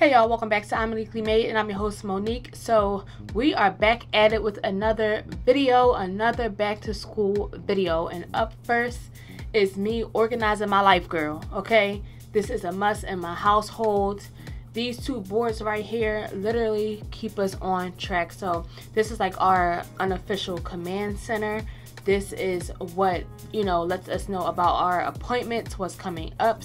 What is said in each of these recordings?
Hey y'all, welcome back to I'm Uniquely Made, and I'm your host Monique. So we are back at it with another video, another back to school video. And up first is me organizing my life, girl. Okay, this is a must in my household. These two boards right here literally keep us on track. So this is like our unofficial command center. This is what, lets us know about our appointments, what's coming up,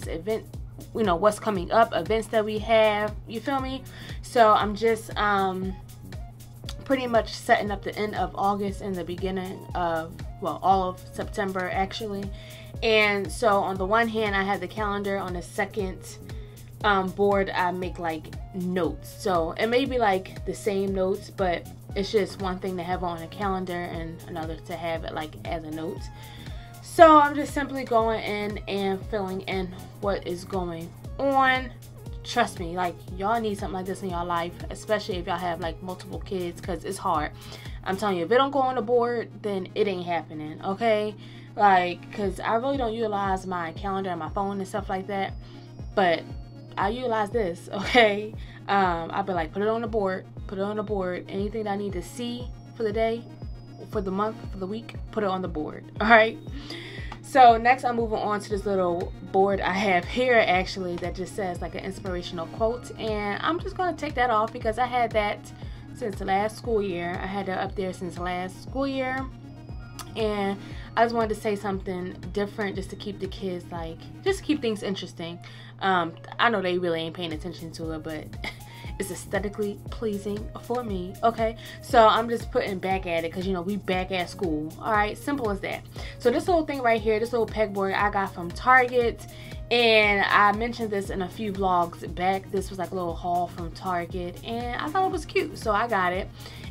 what's coming up, events that we have, you feel me? So I'm just pretty much setting up the end of August and the beginning of, all of September actually. And so on the one hand I have the calendar, on the second board I make like notes. So it may be like the same notes, but it's just one thing to have on a calendar and another to have it like as a note. So I'm just simply going in and filling in what is going on. Trust me, like, y'all need something like this in your life, especially if y'all have like multiple kids, because it's hard. I'm telling you, if it don't go on the board, then it ain't happening, okay? Like, because I really don't utilize my calendar and my phone and stuff like that, but I utilize this, okay? I'll be like, put it on the board, anything that I need to see for the day, for the month, for the week, put it on the board. All right, so next I'm moving on to this little board I have here actually that just says like an inspirational quote, and I'm just going to take that off because I had that since the last school year. I had that up there since the last school year, and I just wanted to say something different just to keep the kids, like, just keep things interesting. I know they really ain't paying attention to it, but it's aesthetically pleasing for me, okay? So I'm just putting back at it because, we back at school, all right? Simple as that. So this little thing right here, this little pegboard I got from Target, and I mentioned this in a few vlogs back. This was like a little haul from Target, and I thought it was cute, so I got it.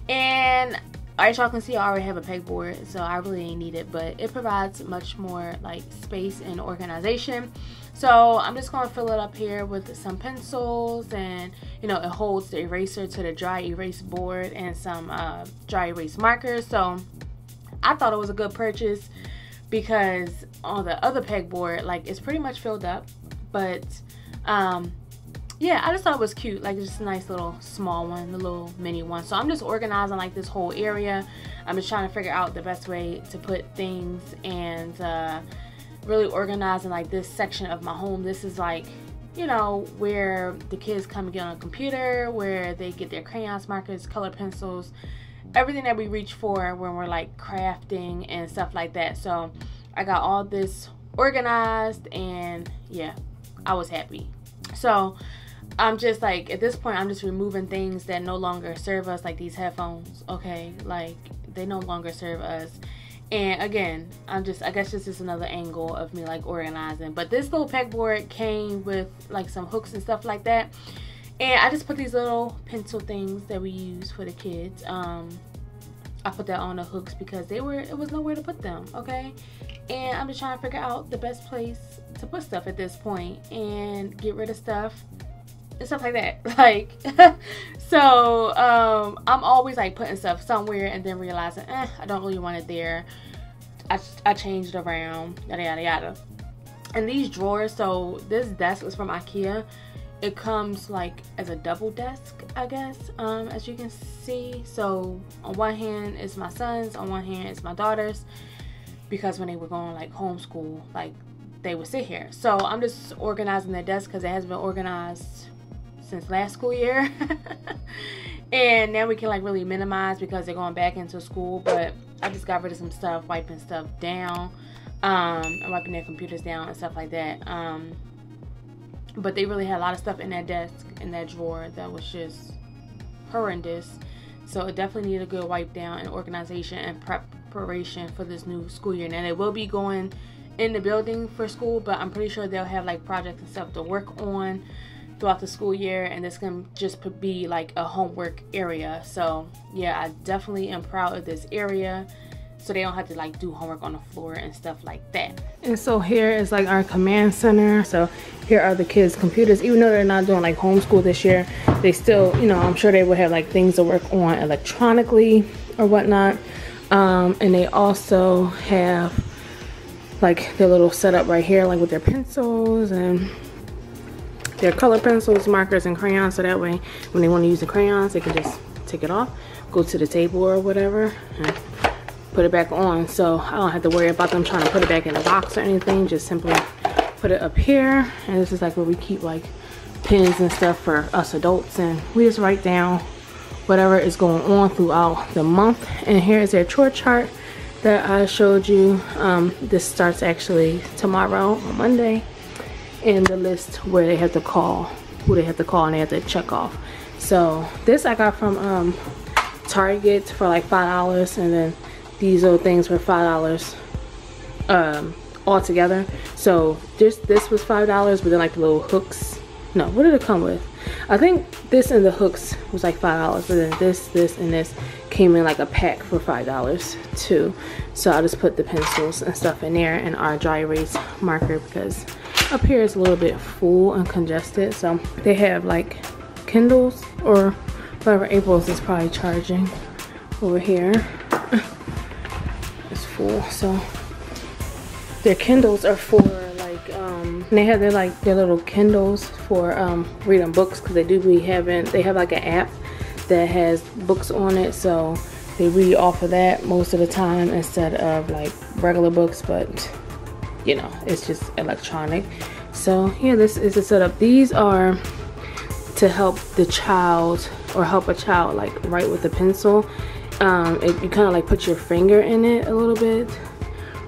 And as y'all can see, I already have a pegboard, so I really ain't need it, but it provides much more like space and organization. So I'm just going to fill it up here with some pencils, and it holds the eraser to the dry erase board and some dry erase markers. So I thought it was a good purchase because on the other pegboard, like, it's pretty much filled up, but yeah, I just thought it was cute, like just a nice little small one, the little mini one. So I'm just organizing like this whole area. I'm just trying to figure out the best way to put things, and really organizing like this section of my home. This is like, where the kids come and get on a computer, where they get their crayons, markers, color pencils, everything that we reach for when we're like crafting and stuff like that. So I got all this organized, and yeah, I was happy. So I'm just like, at this point I'm just removing things that no longer serve us, like these headphones, okay? Like, they no longer serve us. And again, I guess this is another angle of me like organizing. But this little pegboard came with like some hooks and stuff like that, and I just put these little pencil things that we use for the kids. I put that on the hooks because it was nowhere to put them, okay? And I'm just trying to figure out the best place to put stuff at this point and get rid of stuff and stuff like that. Like, so I'm always like putting stuff somewhere and then realizing, I don't really want it there. I changed around, yada yada yada. And these drawers, so this desk is from IKEA. It comes like as a double desk, I guess, as you can see. So on one hand it's my son's, on one hand it's my daughter's, because when they were going like homeschool, like, they would sit here. So I'm just organizing their desk because it has been organized since last school year. And now we can like really minimize because they're going back into school. But I just got rid of some stuff, wiping stuff down, and wiping their computers down and stuff like that. But they really had a lot of stuff in that desk, in that drawer, that was just horrendous. So it definitely needed a good wipe down and organization and preparation for this new school year. Now they will be going in the building for school, but I'm pretty sure they'll have like projects and stuff to work on throughout the school year, and this can just be like a homework area. So yeah, I definitely am proud of this area, so they don't have to like do homework on the floor and stuff like that. And so here is like our command center. So here are the kids' computers. Even though they're not doing like homeschool this year, they still, I'm sure they will have like things to work on electronically or whatnot. And they also have like their little setup right here, like with their pencils, and They're color pencils, markers, and crayons, so that way when they want to use the crayons, they can just take it off, go to the table or whatever, and put it back on. So I don't have to worry about them trying to put it back in the box or anything. Just simply put it up here, and this is like where we keep like pens and stuff for us adults, and we just write down whatever is going on throughout the month. And here is their chore chart that I showed you. This starts actually tomorrow on Monday, and the list where they have to call, who they have to call, and they have to check off. So this I got from Target for like $5, and then these little things were $5 all together. So this was $5, but then like the little hooks, no, what did it come with? I think this and the hooks was like $5, but then this and this came in like a pack for $5 too. So I'll just put the pencils and stuff in there, and our dry erase marker, because up here it's a little bit full and congested. So they have like Kindles or whatever April's is probably charging over here. It's full. So their Kindles are for like they have their little Kindles for reading books, because they have like an app that has books on it, so they read off of that most of the time instead of like regular books, but you know, it's just electronic. So yeah, this is the setup. These are to help the child, or help a child like write with a pencil. You kind of like put your finger in it a little bit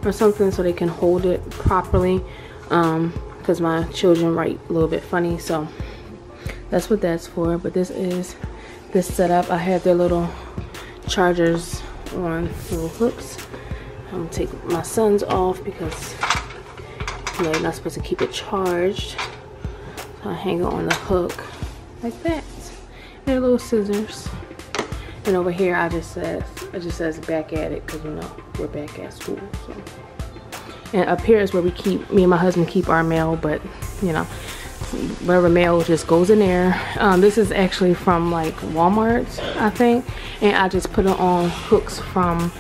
or something so they can hold it properly, because my children write a little bit funny, so that's what that's for. But this is this setup. I have their little chargers on little hooks. I'm gonna take my son's off because you're not supposed to keep it charged. So I hang it on the hook like that. They're little scissors. And over here it just says back at it, because you know we're back at school. So. And up here is where me and my husband keep our mail, but you know, whatever mail just goes in there. This is actually from like Walmart, I think, and I just put it on hooks from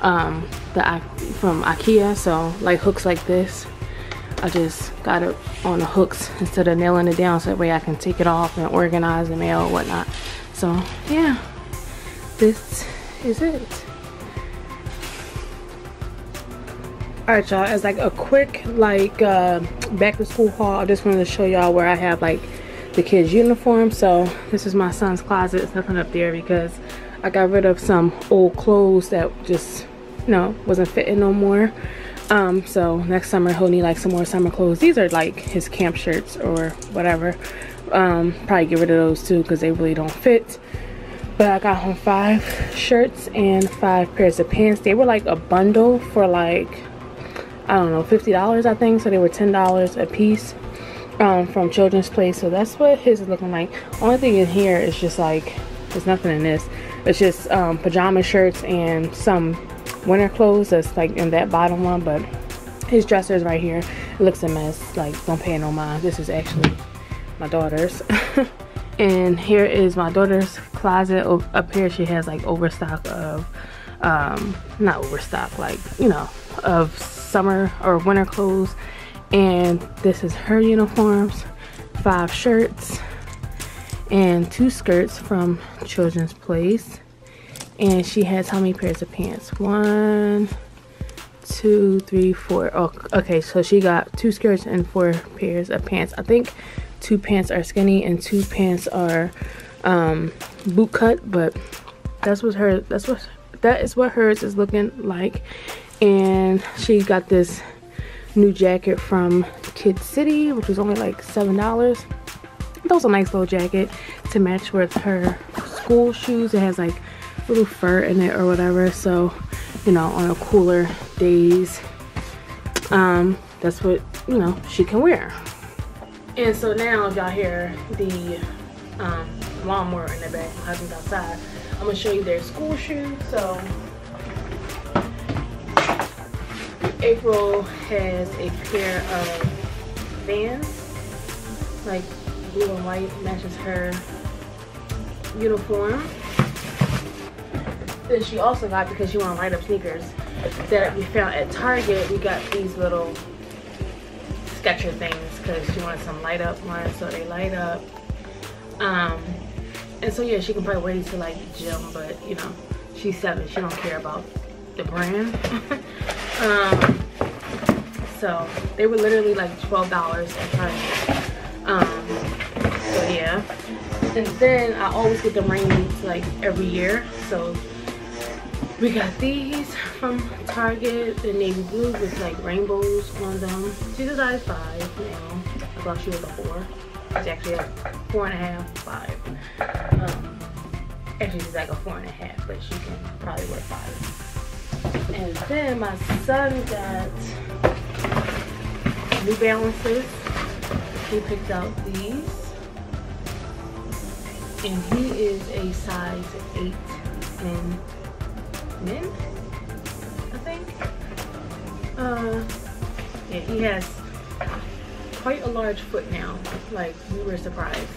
IKEA. So like hooks like this, I just got it on the hooks instead of nailing it down, so that way I can take it off and organize the mail or whatnot. So yeah, this is it. Alright y'all, as like a quick like back to school haul, I just wanted to show y'all where I have like the kids' uniform. So this is my son's closet. It's nothing up there because I got rid of some old clothes that just, you know, wasn't fitting no more. So next summer he'll need like some more summer clothes. These are like his camp shirts or whatever. Probably get rid of those too because they really don't fit. But I got home 5 shirts and 5 pairs of pants. They were like a bundle for like, I don't know, $50 I think. So they were $10 a piece from Children's Place. So that's what his is looking like. Only thing in here is just like, there's nothing in this. It's just pajama shirts and some winter clothes that's like in that bottom one. But his dresser is right here. It looks a mess. Like, don't pay no mind. This is actually my daughter's. And here is my daughter's closet. Up here she has like overstock of not overstock, like, you know, of summer or winter clothes. And this is her uniforms, 5 shirts and 2 skirts from Children's Place. And she has how many pairs of pants? 1, 2, 3, 4. Oh, okay, so she got 2 skirts and 4 pairs of pants. I think 2 pants are skinny and 2 pants are boot cut, but that is what hers is looking like. And she got this new jacket from Kid City, which was only like $7. That was a nice little jacket to match with her school shoes. It has like little fur in it or whatever, so you know, on a cooler days, that's what, you know, she can wear. And so now, if y'all hear the lawnmower in the back, my husband's outside, I'm gonna show you their school shoes. So April has a pair of Vans, like blue and white, matches her uniform. Then she also got, because she wanted light up sneakers that we found at Target, we got these little sketcher things because she wanted some light up ones, so they light up. And so yeah, she can probably wait to like gym, but you know, she's 7, she don't care about the brand. So they were literally like $12 at Target. So yeah, and then I always get the rain boots like every year. So we got these from Target, the navy blue with like rainbows on them. She's a size 5 now. I thought she was a 4. She's actually a 4.5, 5. Actually she's like a 4.5, but she can probably wear 5. And then my son got New Balances. He picked out these, and he is a size 8 in men, I think. Yeah, he has quite a large foot now. Like, we were surprised.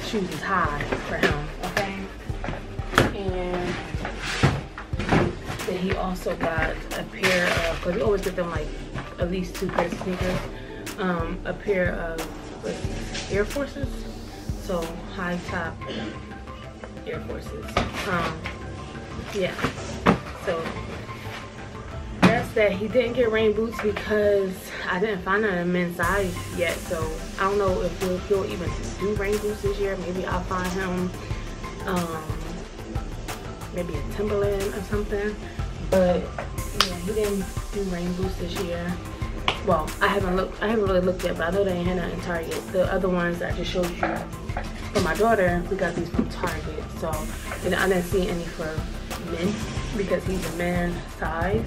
Shoes is high for him, okay? And then he also got a pair of, because we always get them like at least 2 pairs of sneakers. A pair of Air Forces, so high top Air Forces. Yeah, so that's that. He didn't get rain boots because I didn't find them in men's size yet, so I don't know if he'll even do rain boots this year. Maybe I'll find him maybe a Timberland or something, but yeah, he didn't do rain boots this year. Well, I haven't really looked yet, but I know they ain't had none in Target. The other ones I just showed you for my daughter, we got these from Target. So, and I didn't see any for men because he's a man size.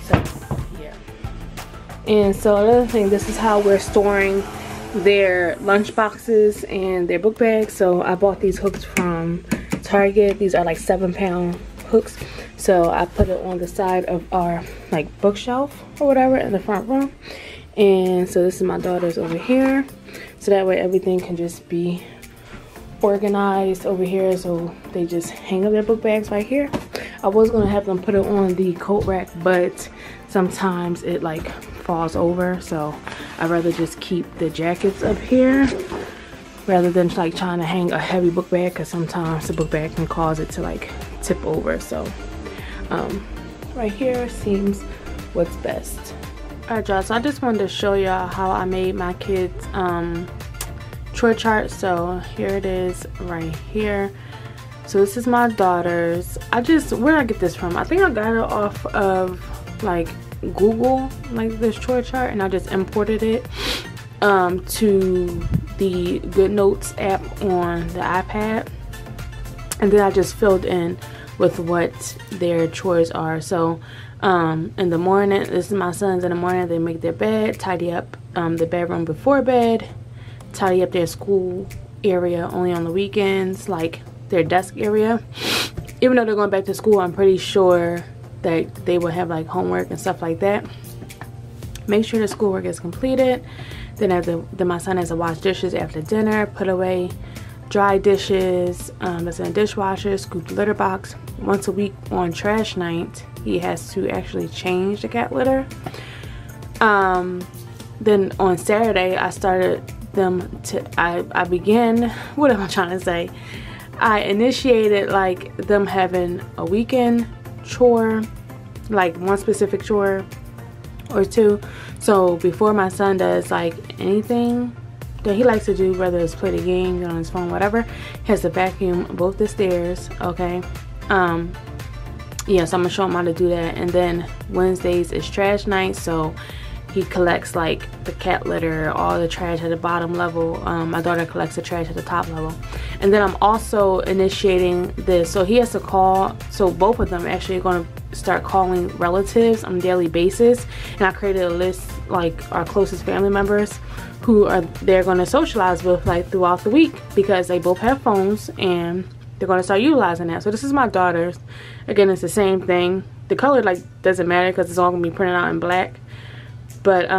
So, yeah. And so another thing, this is how we're storing their lunch boxes and their book bags. So I bought these hooks from Target. These are like 7-pound hooks. So I put it on the side of our like bookshelf or whatever in the front room. And so this is my daughter's over here. So that way everything can just be organized over here. So they just hang up their book bags right here. I was gonna have them put it on the coat rack, but sometimes it like falls over. So I'd rather just keep the jackets up here rather than like trying to hang a heavy book bag, because sometimes the book bag can cause it to like tip over. So right here seems what's best. Alright y'all, so I just wanted to show y'all how I made my kids chore chart. So here it is right here. So this is my daughter's. Where did I get this from? I think I got it off of like Google, like this chore chart, and I just imported it to the Good Notes app on the iPad, and then I just filled in with what their chores are. So in the morning, this is my sons. In the morning they make their bed, tidy up the bedroom before bed, tidy up their school area only on the weekends, like their desk area. Even though they're going back to school, I'm pretty sure that they will have like homework and stuff like that. Make sure the schoolwork is completed. Then my son has to wash dishes after dinner, put away dry dishes that's in the dishwasher, scoop the litter box. Once a week on trash night, he has to actually change the cat litter. Then on Saturday, I started them to, I began, what am I trying to say? I initiated like them having a weekend chore, like one specific chore or two. So before my son does like anything that he likes to do, whether it's play the game, get on his phone, whatever, he has to vacuum both the stairs, okay? Yeah, so I'm gonna show him how to do that. And then Wednesdays is trash night, so he collects like the cat litter, all the trash at the bottom level. My daughter collects the trash at the top level. And then I'm also initiating this, so he has to call, so both of them actually are going to start calling relatives on a daily basis. And I created a list, like our closest family members who they're going to socialize with like throughout the week, because they both have phones and they're going to start utilizing that. So this is my daughter's. Again, it's the same thing. The color like doesn't matter because it's all going to be printed out in black. But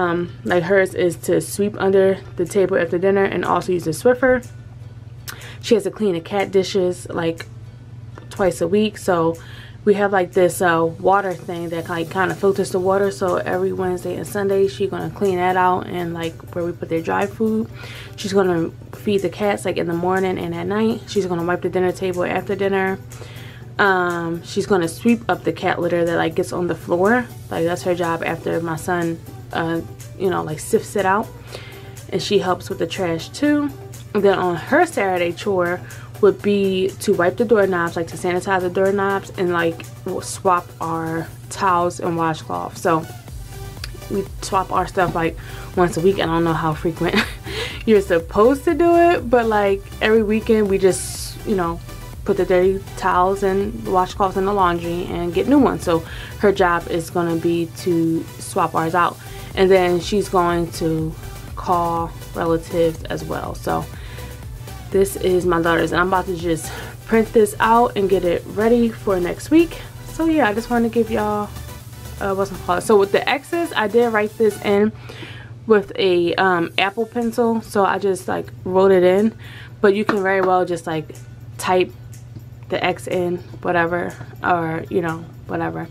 like hers is to sweep under the table after dinner and also use a Swiffer. She has to clean the cat dishes like twice a week. So we have like this water thing that like kind of filters the water. So every Wednesday and Sunday she's gonna clean that out, and like where we put their dry food, she's gonna feed the cats like in the morning and at night. She's gonna wipe the dinner table after dinner. She's gonna sweep up the cat litter that like gets on the floor. Like that's her job after my son you know, like sifts it out, and she helps with the trash too. And then on her Saturday chore would be to wipe the doorknobs, like to sanitize the doorknobs, and like we'll swap our towels and washcloths. So we swap our stuff like once a week. I don't know how frequent you're supposed to do it, but like every weekend we just, you know, put the dirty towels and washcloths in the laundry and get new ones. So her job is going to be to swap ours out, and then she's going to call relatives as well. So this is my daughter's, and I'm about to just print this out and get it ready for next week. So yeah, I just wanted to give y'all what's it called. So with the X's, I did write this in with a Apple pencil, so I just like wrote it in, but you can very well just like type the X in, whatever, or you know, whatever.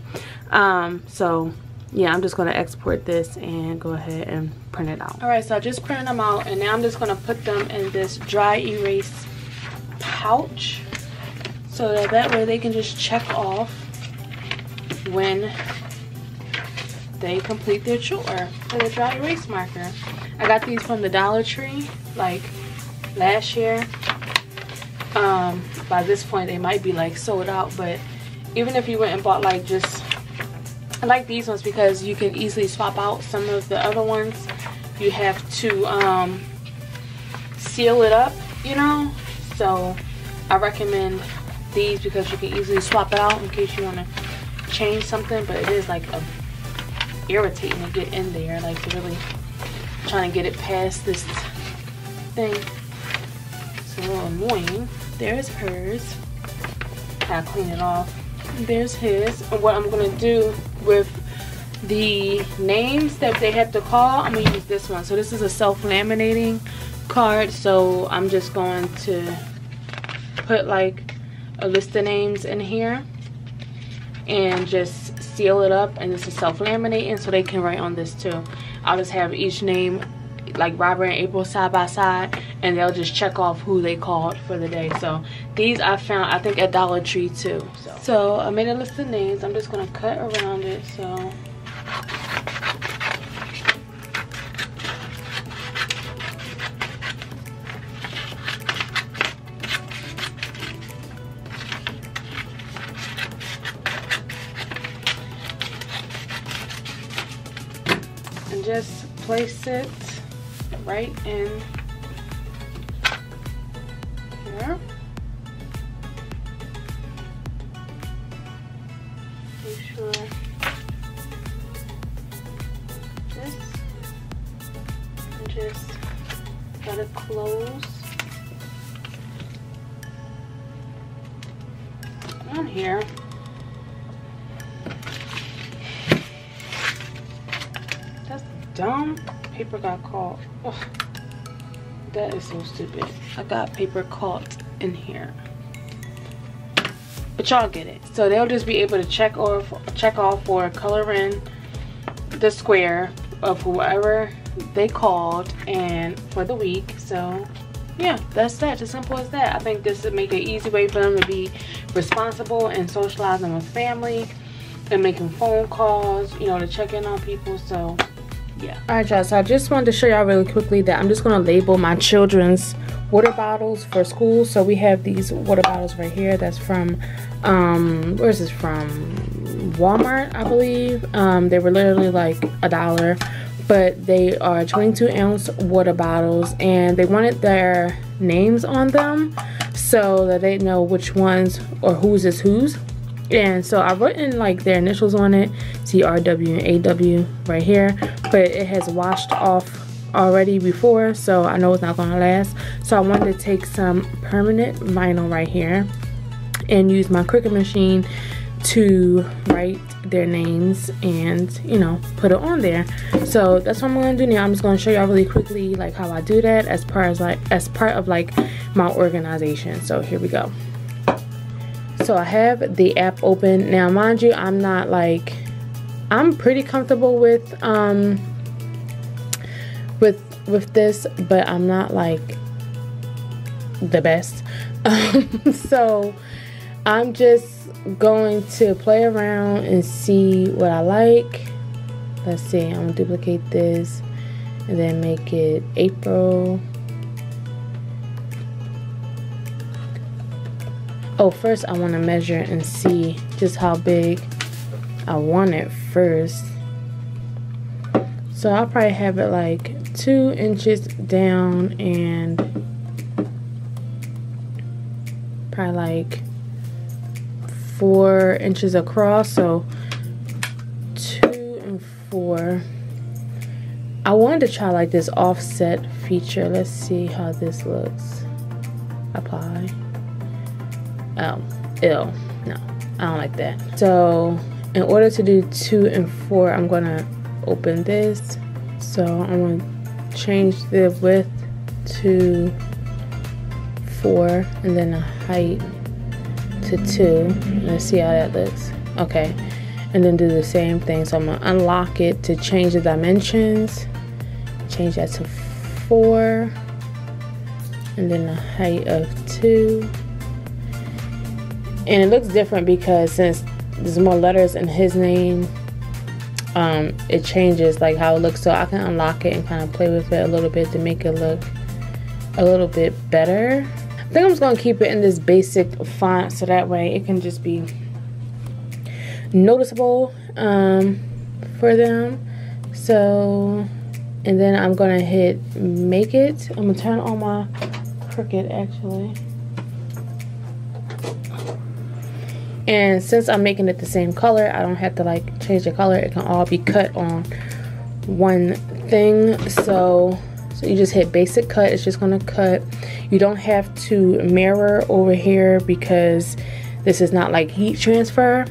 So yeah, I'm just going to export this and go ahead and print it out. Alright, so I just printed them out, and now I'm just going to put them in this dry erase pouch, so that way they can just check off when they complete their chore with a dry erase marker. I got these from the Dollar Tree like last year. By this point they might be like sold out, but even if you went and bought like just, I like these ones because you can easily swap out some of the other ones. You have to seal it up, you know, so I recommend these because you can easily swap it out in case you want to change something. But it is like irritating to get in there, like to really trying to get it past this thing. It's a little annoying. There's hers. I'll clean it off. There's his. And what I'm gonna do with the names that they have to call, I'm gonna use this one. So this is a self-laminating card, so I'm just going to put like a list of names in here and just seal it up, and this is self-laminating so they can write on this too. I'll just have each name like Robert and April side by side, and they'll just check off who they called for the day. So these I found, I think, at Dollar Tree too. So I made a list of names. I'm just gonna cut around it. So and just place it right in here. Make sure this, and just let it close on here. That's dumb. Paper got caught. Ugh. That is so stupid. I got paper caught in here. But y'all get it. So they'll just be able to check off or color in the square of whoever they called and for the week. So yeah, that's that. As simple as that. I think this would make an easy way for them to be responsible and socializing with family and making phone calls, you know, to check in on people. So yeah. Alright y'all, so I just wanted to show y'all really quickly that I'm just going to label my children's water bottles for school. So we have these water bottles right here. That's from where is this from? Walmart, I believe. They were literally like $1, but they are 22-ounce water bottles, and they wanted their names on them so that they know which ones or whose is whose. And so I wrote in like their initials on it, TRW and AW right here, but it has washed off already before, so I know it's not gonna last. So I wanted to take some permanent vinyl right here and use my Cricut machine to write their names and, you know, put it on there. So that's what I'm gonna do now. I'm just gonna show y'all really quickly like how I do that as part of like my organization. So here we go. So I have the app open now. Mind you, I'm not like, I'm pretty comfortable with this, but I'm not like the best. So I'm just going to play around and see what I like. Let's see, I'm gonna duplicate this and then make it April. Oh, first I want to measure and see just how big I want it first. So I'll probably have it like 2 inches down and probably like 4 inches across. So 2 and 4. I wanted to try like this offset feature. Let's see how this looks. Apply. Oh, ew. No, I don't like that. So in order to do 2 and 4, I'm gonna open this. So I'm gonna change the width to 4 and then the height to 2. Let's see how that looks. Okay, and then do the same thing. So I'm gonna unlock it to change the dimensions. Change that to 4 and then the height of 2. And it looks different because since there's more letters in his name, it changes like how it looks. So I can unlock it and kind of play with it a little bit to make it look a little bit better. I think I'm just gonna keep it in this basic font so that way it can just be noticeable for them. So, and then I'm gonna hit make it. I'm gonna turn on my Cricut actually. And since I'm making it the same color, I don't have to like change the color. It can all be cut on one thing. So you just hit basic cut. It's just gonna cut. You don't have to mirror over here because this is not like heat transfer.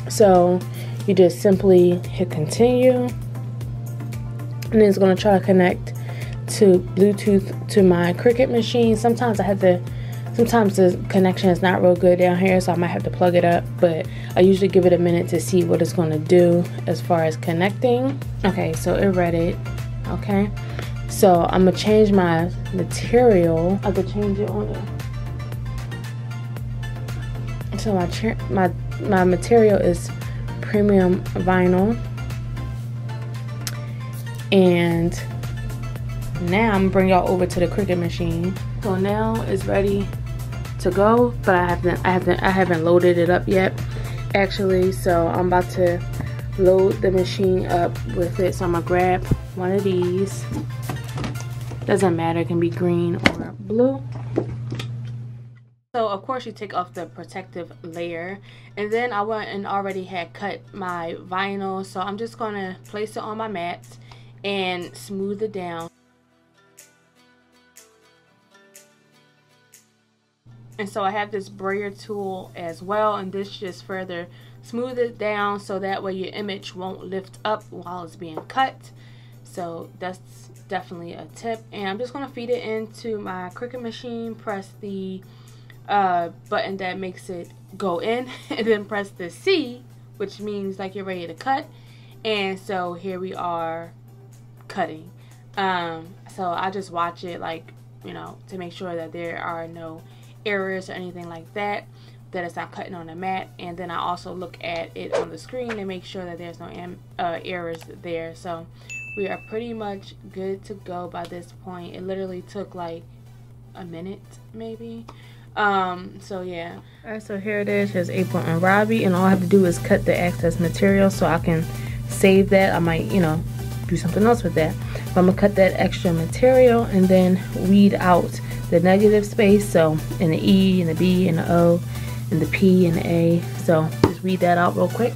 So you just simply hit continue. And then it's gonna try to connect to Bluetooth to my Cricut machine. Sometimes sometimes the connection is not real good down here, so I might have to plug it up, but I usually give it a minute to see what it's going to do as far as connecting. Okay, so it read it. Okay, so I'm gonna change my material. I could change it on it. So my material is premium vinyl, and now I'm gonna bring y'all over to the Cricut machine. So now it's ready to go, but I haven't loaded it up yet actually. So I'm about to load the machine up with it. So I'm gonna grab one of these. Doesn't matter, it can be green or blue. So of course you take off the protective layer, and then I went and already had cut my vinyl, so I'm just gonna place it on my mats and smooth it down. And so I have this brayer tool as well, and this just further smooth it down so that way your image won't lift up while it's being cut. So that's definitely a tip. And I'm just going to feed it into my Cricut machine, press the button that makes it go in, and then press the C, which means like you're ready to cut. And so here we are cutting. So I just watch it, like, you know, to make sure that there are no errors or anything like that, that it's not cutting on the mat. And then I also look at it on the screen to make sure that there's no errors there. So we are pretty much good to go by this point. It literally took like a minute maybe. So yeah. Alright, so here it is. Here's April and Robbie, and all I have to do is cut the excess material so I can save that. I might, you know, do something else with that. But I'm gonna cut that extra material and then weed out the negative space, so in the E and the B and the O and the P and the A. So just weed that out real quick.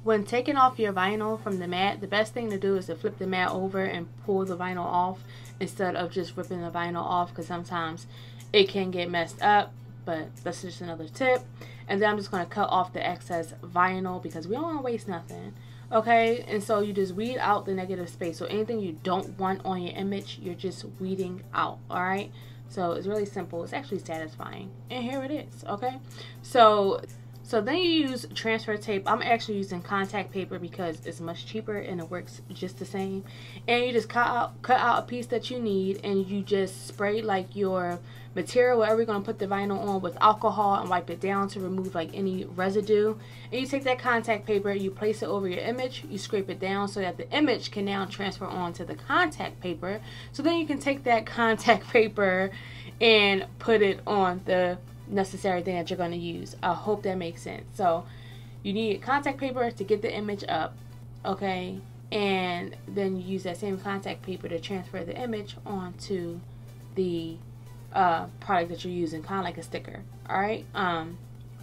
When taking off your vinyl from the mat, the best thing to do is to flip the mat over and pull the vinyl off instead of just ripping the vinyl off, because sometimes it can get messed up. But that's just another tip. And then I'm just going to cut off the excess vinyl because we don't want to waste nothing. Okay, and so you just weed out the negative space. So anything you don't want on your image, you're just weeding out. All right, So it's really simple. It's actually satisfying. And here it is, okay? So then you use transfer tape. I'm actually using contact paper because it's much cheaper and it works just the same. And you just cut out a piece that you need, and you just spray like your material, wherever you're going to put the vinyl on, with alcohol and wipe it down to remove like any residue. And you take that contact paper, you place it over your image, you scrape it down so that the image can now transfer onto the contact paper. So then you can take that contact paper and put it on the necessary thing that you're going to use. I hope that makes sense. So you need contact paper to get the image up, okay, and then you use that same contact paper to transfer the image onto the product that you're using, kind of like a sticker. All right,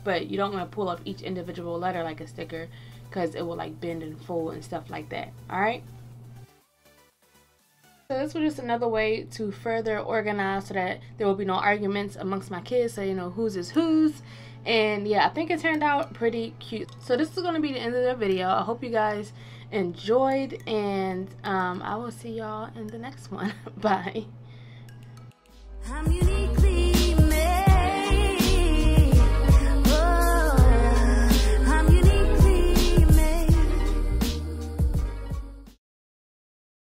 but you don't want to pull up each individual letter like a sticker, because it will like bend and fold and stuff like that. All right, so this was just another way to further organize so that there will be no arguments amongst my kids, so you know whose is whose. And yeah, I think it turned out pretty cute. So this is going to be the end of the video. I hope you guys enjoyed, and I will see y'all in the next one. Bye. I'm unique.